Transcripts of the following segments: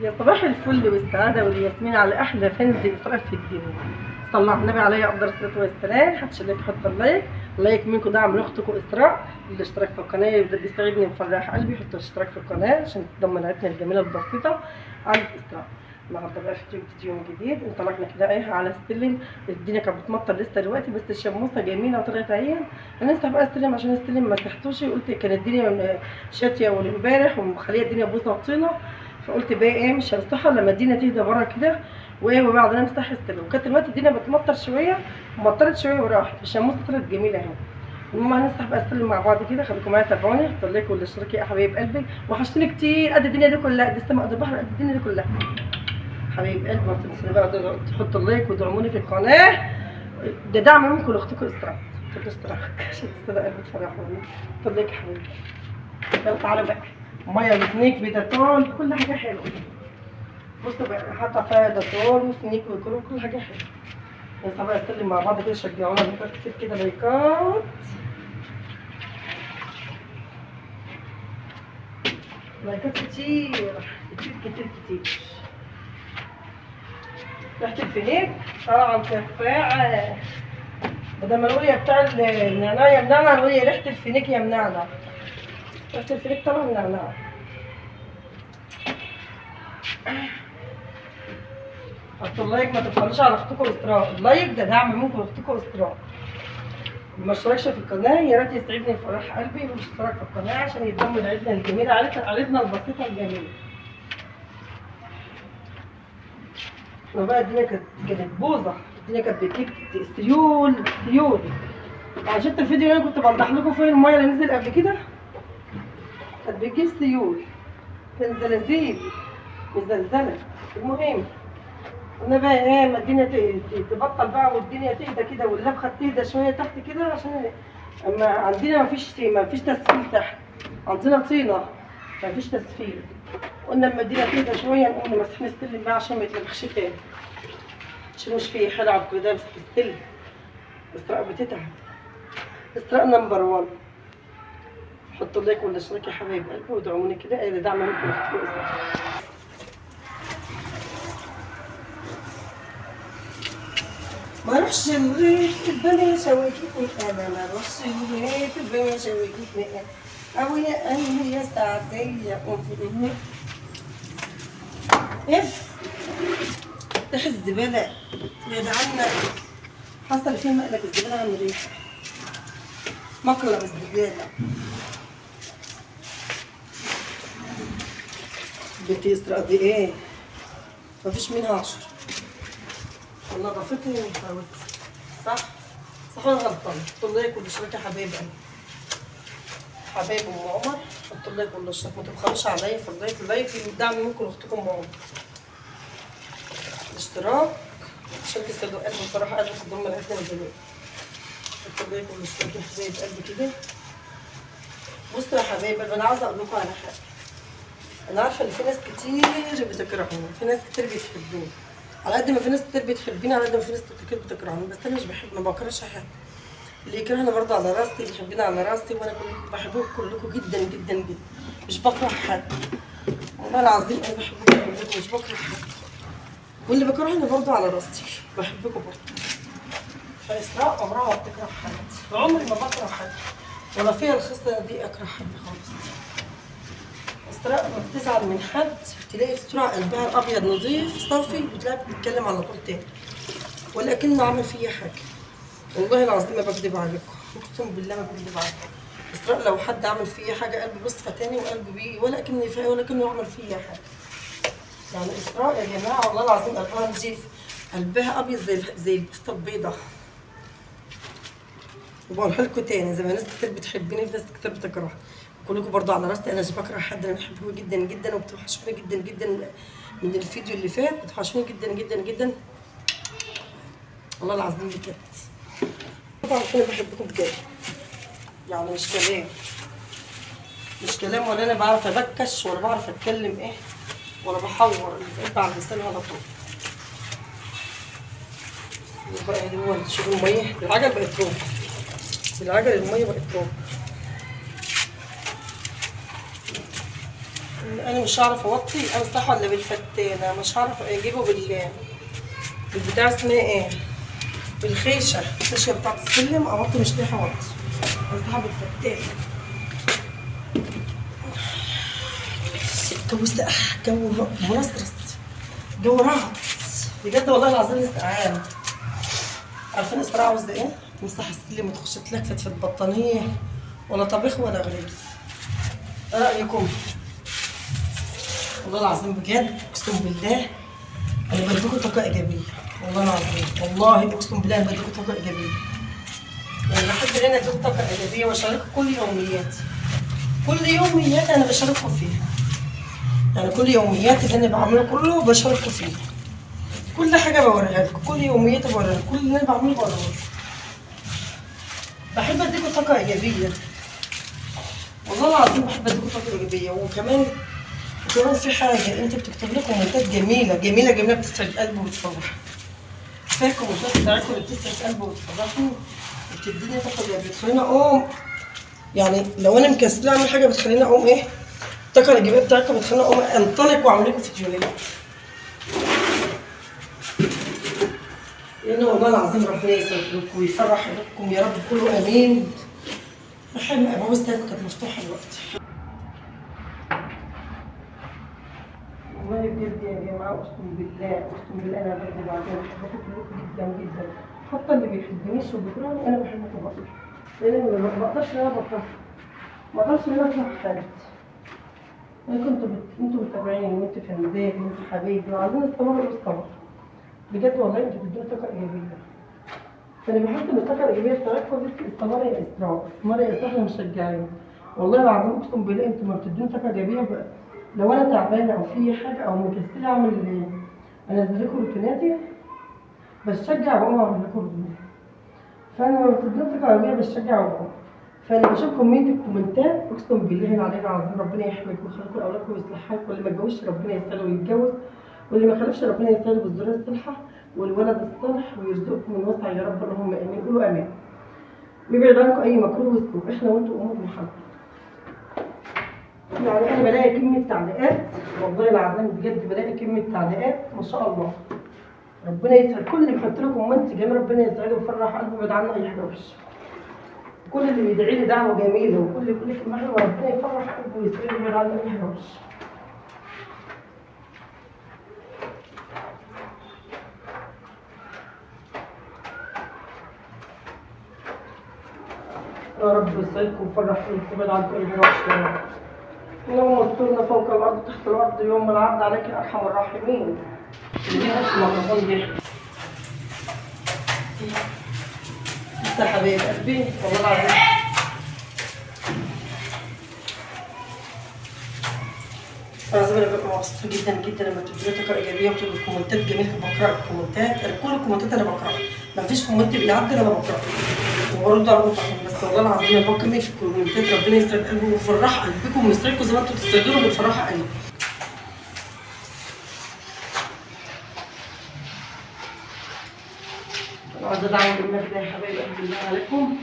يا صباح الفل والسعادة والياسمين على أحلى فانز إسراء في الدنيا. صلى على النبي عليه أفضل الصلاة والسلام. هتشيلك تحط اللايك، اللايك منكم دعم لأختكم إسراء. الاشتراك في القناة بيسعدني ومفرح قلبي. حطوا الاشتراك في القناة عشان تضمن عيلتنا الجميلة البسيطة عن إسراء. النهارده بقى في يوم جديد، انطلقنا كده ايه على السلم. الدنيا كانت بتمطر لسه دلوقتي بس الشموسه جميله وطلعت عين. انا لسه بقى السلم عشان السلم ما تحتوش، قلت كانت الدنيا شاتيه وامبارح ومخليه الدنيا بوظه وطينه، فقلت بقى ايه مش هنفتحها لما الدنيا تهدى بره كده وايه وبعدين نفتح السلم. وكانت الوقت الدنيا بتمطر شويه ومطرت شويه وراحت، الشموسه طلعت جميله اهي. المهم هنفتح بقى السلم مع بعض كده، خليكم معايا تابعوني. حطوا لايك والاشتراك يا حبايب قلبي، وحشتوني كتير قد الدنيا دي كلها، قد السما قد البحر قد الدنيا دي كلها. حبايب قلبي ما تنسوا بقى تحطوا اللايك وتدعموني في القناه، ده دعم منكم لاختكم اسراء. حطوا الاشتراك عشان تستنى قلبي تفرحوني. حطوا اللايك يا حبايبي. يلا تعالوا بقى، ميه وسنيك بيتاتول كل حاجه حلوه. بصوا بقى حاطه فيها داتول وسنيك وكل حاجه حلوه. يلا بقى نسلم مع بعض كده، شجعونا لايكات كتير كده، لايكات لايكات كتير كتير كتير كتير. ريحة الفينيك طالعة مكفاعة، بدل ما نقول يا بتاع النعناع يا منعنع نقول يا ريحة الفينيك يا منعنع. ريحة الفينيك طالعة منعنع. حطوا اللايك، ما تبخلوش على اختكم اسراء، اللايك ده دعم منكم لاختكم اسراء. اللي ما اشتركش في القناة يا ريت يسعدني ويفرح قلبي واشترك في القناة عشان يتضمن عيلتنا الجميلة، عيلتنا البسيطة الجميلة. بقى الدنيا كانت بوظه، الدنيا كانت بتجيب سيول. شفت الفيديو اللي انا كنت بوضح لكم فيه الميه اللي نزل قبل كده، كانت بتجيب سيول، كان زلازل مزلزله. المهم قلنا بقى ايه ما الدنيا تبطل بقى والدنيا تهدى كده واللبخه تهدى شويه تحت كده، عشان اما عندنا ما فيش تسفيل تحت، عندنا طينه ما فيش تسفيل. قلنا لما الدنيا تهدى شويه نقوم ماسحين السلم بقى عشان ما يتلبخش تاني، عشان مش فيه حلقة كده بس السلم. اسراء بتتعب، اسراء نمبر 1. حطوا اللايك والاشتراك يا حبايب قلبي وادعموني كده، اللي دعم منكم لاختكم اسراء. ما اروحش لغاية الدنيا شوكتني انا، ما اروحش لغاية الدنيا شوكتني انا، او يا قلبي يا سعدية اف ريحة الزبالة يا جدعان. حصل فيه مقلب الزبالة عامل ايه؟ مقلب الزبالة. بنتي اسراء دي ايه؟ مفيش منها 10. نظفتني وحاولت صح؟ صح ولا غلطان؟ حطوا اللايك والاشتراك يا حبايب قلبي. حبايب ام عمر حطوا اللايك والاشتراك، ما تبخلوش عليا في اللايك، اللايك دعم منكم لاختكم ام عمر. الاشتراك عشان تسعدوا قلبي وفرحوا قلبي في ضمن عيلتنا الجميلة. حطوا اللايك والاشتراك يا حبايب قلبي كده. بصوا يا حبايب قلبي، انا عاوزه اقول لكم على حاجه. انا عارفه ان في ناس كتير بتكرهوني، في ناس كتير بتحبوني. على قد ما في ناس كتير بتحبيني على قد ما في ناس كتير بتكرهني، بس انا مش بحب، ما بكرهش حد. اللي يكرهني برضه على راسي، اللي يحبني على راسي، وانا بحبكم كلكم جدا جدا جدا، مش بكره حد. والله العظيم انا بحبكم كلكم مش بكره حد، واللي بكرهني برضه على راسي بحبكم برضه. فاسراء عمرها ما بتكره حد، عمري ما بكره حد ولا فيها الخصله دي اكره حد خالص. اسراء ما بتزعل من حد، تلاقي بسرعه قلبها الابيض نظيف صافي، بتلاقيها بتتكلم على طول تاني ولا كأنه عمل فيا حاجه. والله العظيم ما بكذب عليكم، اقسم بالله ما بكذب عليكم. اسراء لو حد عمل فيا حاجه قلبي بصفى تاني وقلبي بيه ولا كأني فيا ولا كأنه عمل فيا حاجه. يعني اسراء يا جماعه والله العظيم قلبها نظيف، قلبها ابيض زي البسطه البيضه. وبقولها لكم تاني، زي ما ناس كتير بتحبني في ناس كتير بتكرهني، كلكم برضو على راسي، انا مش بكره حد، انا بحبكم جدا جدا وبتوحشوني جدا جدا. من الفيديو اللي فات بتوحشوني جدا جدا جدا والله العظيم بجد. طبعا انا بحبكم بجد، يعني مش كلام ولا انا بعرف ابكش ولا بعرف اتكلم ايه ولا بحور، اللي في قلبي على اللسان على طول. بقى هو شوفوا الميه العجل بقت روب، بالعجل الميه بقت روب. انا مش هعرف اوطي امسحه الا بالفتانه، مش هعرف اجيبه بالبتاع اسمها ايه، الخيشه بتاعت السلم اوطي، مش لاقي اوطي امسحها بالفتانه. جو سقع، جو منصرص، جو رعد بجد والله العظيم استقعان. عارفين اسراء عاوزه ايه؟ تمسح السلم وتخش تلفت في البطانيه، ولا طبيخ ولا غريب. ايه رايكم؟ والله العظيم بجد اقسم بالله انا بديكوا طاقه ايجابيه، والله العظيم والله اقسم بالله انا بديكوا طاقه ايجابيه. يعني بحب ان انا اديكوا طاقه ايجابيه واشارككم كل يومياتي، كل يومياتي انا بشارككم فيها. يعني كل يومياتي اللي انا بعمله كله بشارككم فيه، كل حاجه بوريها لكم، كل يومياتي بوريها لكم، كل اللي انا بعمله بوريها لكم. بحب اديكوا طاقه ايجابيه، والله العظيم بحب اديكوا طاقه ايجابيه. وكمان في حاجه انت بتكتب لكم كومنتات جميله جميله جميله بتسعد القلب وبتفرح. كفايه الكومنتات بتاعتكم اللي بتسعد القلب وبتفرحني وبتديني طاقه ايجابيه، بتخليني اقوم. يعني لو انا مكسله اعمل حاجه بتخليني اقوم ايه، الطاقه الايجابيه بتاعتكم بتخليني اقوم انطلق واعمل لكم فيديوهات. لأن والله العظيم ربنا يسعدكم ويفرح قلوبكم يا رب، كله امين. بحب ابواب السلك كانت مفتوحه دلوقتي. والله بجد يا جماعه اقسم بالله اقسم بالله انا بجد بعدين بحبكم كلكم جدا جدا، حتى اللي بيحبنيش وبيكرهني انا بحبكم برضه، لان ما بقدرش ان انا بكره، ما اقدرش ان انا اكره حد. انتوا متابعيني وانتوا فانزات وانتوا حبايبي وعايزين نستمر ونستمر بجد والله. انتوا بتدوني طاقه ايجابيه، فانا بحس ان الطاقه الايجابيه بتاعتكم دي استمر يا اسراء، استمر يا اسراء، احنا مشجعين والله العظيم اقسم بالله. انتوا ما بتدوني طاقه ايجابيه بقى. لو انا تعبانه او في حاجه او مكسله اعمل انزل لكم روتيناتي بشجع واقوم اعمل لكم روتين. فانا لما بتدوني طاقه ايجابيه بشجع واقوم. فانا بشوف كميه الكومنتات اقسم بالله العلي العظيم ربنا يحميكم ويخليكم لاولادكم ويصلح حالكم، واللي ما اتجوزش ربنا يسهله ويتجوز، واللي ما خلفش ربنا يسهله بالذريه الصالحه والولد الصالح، ويرزقكم من وسع يا رب، اللهم امين. قولوا امين. ويبعد عنكم اي مكروه وسوء، احنا وانتم امور محمد. يعني انا بلاقي كميه تعليقات والله العظيم بجد، بلاقي كميه تعليقات ما شاء الله. ربنا يسعد كل اللي بيحط لكم كومنت جميل، ربنا يسعده ويفرح قلبه ويبعد عنه اي حاجه وحشه. كل اللي بيدعي لي دعوه جميله وكل اللي بيقول لي كلمه حلوه ربنا يفرح قلبه ويسعده ويبعد عنه اي حاجه وحشه. يا رب يسعدكم ويفرح قلبكم ويبعد عنكم اي حاجه وحشه يا رب. اللهم استرنا فوق الارض تحت الارض يوم العرض عليك يا ارحم الراحمين. دي الميكروفون دي لسه حبايب قلبي والله العظيم. العظيم انا ببقى مبسوطه جدا جدا لما تدوني طاقه ايجابيه وتقولوا الكومنتات جميله. بقرا الكومنتات، انا كل الكومنتات انا بقراها، مفيش كومنت بيعدي انا بقراه وبرد على قطعهم. بس والله العظيم انا بكمل في الكومنتات ربنا يسعد قلبي ويفرح قلبكم ويسعدكم زي ما انتوا بتسعدوني وبتفرحوا قلبي. عايزه ادعو بالله كده يا حبايبي قلبي بالله عليكم،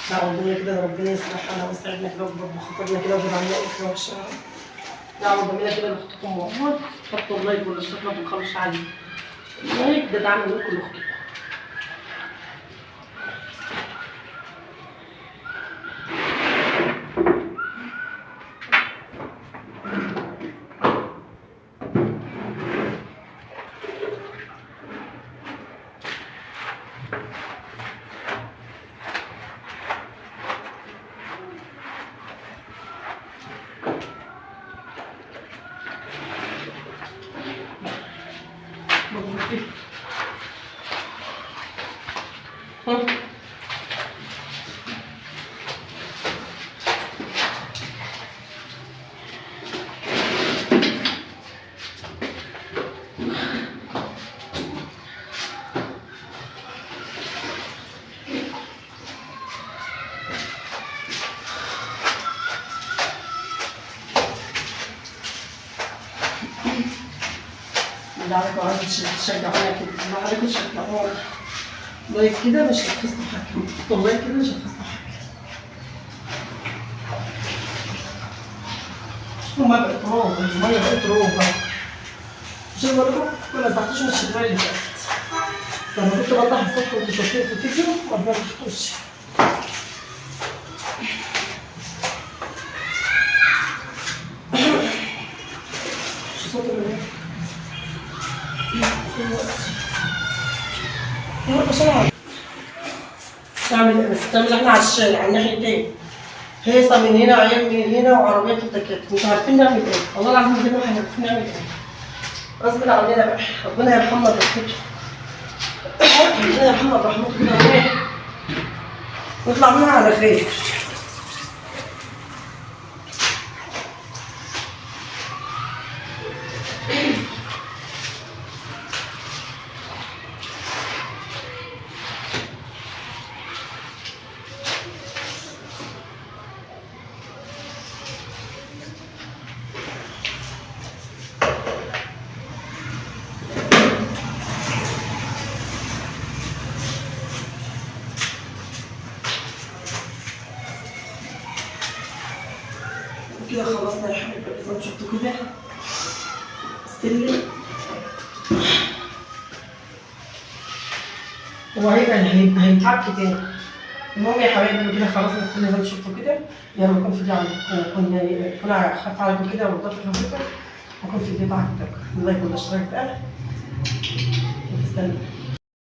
دعوا بالله كده ربنا يصلحنا ويسعدنا كده بخاطرنا كده ويبعد عنا اي حاجه وحشه. دعوه جميله كده لاختكم محمود، حطوا اللايك والاشتراك ما تبخلوش عليه. اللايك ده دعم منكم لاختكم. اللي عليكم عايزين تشجعونا كده، اللي عليكم تشجعونا لايك كده مش هتخسروا حاجة، حطوا لايك كده مش هتخسروا حاجة. شوفوا الميه بقت روبه، الميه بقت روبه. مش بقول لكم ما نزعتوش من الشتويه اللي فاتت. لما كنت بطلع الصبح وانتوا شايفين في الفيديو ما بنزعتوش. شو صوت الميه؟ تعمل ايه بس؟ تعمل احنا على الشارع على الناحيتين. هيصة من هنا وعيال من هنا وعربيات وتكاتك، مش عارفين نعمل ايه، والله العظيم بجد احنا عارفين نعمل ايه. غصب عننا بقى، ربنا يرحمنا برحمته. ربنا يرحمنا برحمته كده ونطلع منها على خير. كده خلصنا يا حبايبي، زي ما شفتوا كده السلم هو هيتعك تاني. المهم يا حبايبي كده خلصنا السلم زي ما شفتوا كده. يا رب يكون في عندكم يكون خف عليكم كده ونضيف خفيفه ويكون في ايديكم عندك. الله يكون اشتراك بقى وتستنى.